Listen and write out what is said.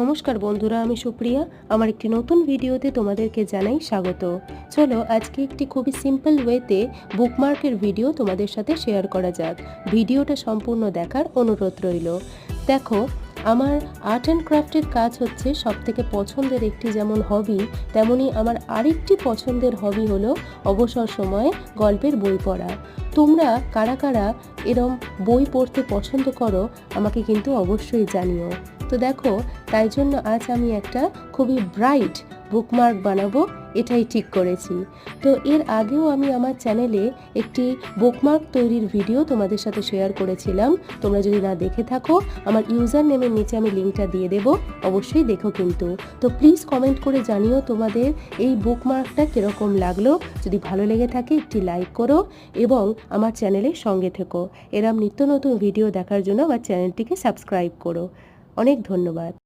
নমস্কার বন্ধুরা, আমি সুপ্রিয়া। আমার একটি নতুন ভিডিওতে তোমাদেরকে জানাই স্বাগত। চলো আজকে একটি খুবই সিম্পল ওয়েতে বুকমার্কের ভিডিও তোমাদের সাথে শেয়ার করা যাক। ভিডিওটা সম্পূর্ণ দেখার অনুরোধ রইল। দেখো, আমার আর্ট অ্যান্ড ক্রাফটের কাজ হচ্ছে সবথেকে পছন্দের একটি যেমন হবি, তেমনি আমার আরেকটি পছন্দের হবি হলো অবসর সময়ে গল্পের বই পড়া। তোমরা কারা কারা এরম বই পড়তে পছন্দ করো আমাকে কিন্তু অবশ্যই জানিও। তো দেখো, তাই জন্য আজ আমি একটা খুবই ব্রাইট বুকমার্ক বানাবো, এটাই ঠিক করেছি। তো এর আগেও আমি আমার চ্যানেলে একটি বুকমার্ক তৈরির ভিডিও তোমাদের সাথে শেয়ার করেছিলাম। তোমরা যদি না দেখে থাকো, আমার ইউজার নেমের নিচে আমি লিঙ্কটা দিয়ে দেব, অবশ্যই দেখো কিন্তু। তো প্লিজ কমেন্ট করে জানিও তোমাদের এই বুকমার্কটা কীরকম লাগলো। যদি ভালো লেগে থাকে একটি লাইক করো এবং আমার চ্যানেলের সঙ্গে থেকো। এরম নিত্য নতুন ভিডিও দেখার জন্য আমার চ্যানেলটিকে সাবস্ক্রাইব করো। অনেক ধন্যবাদ।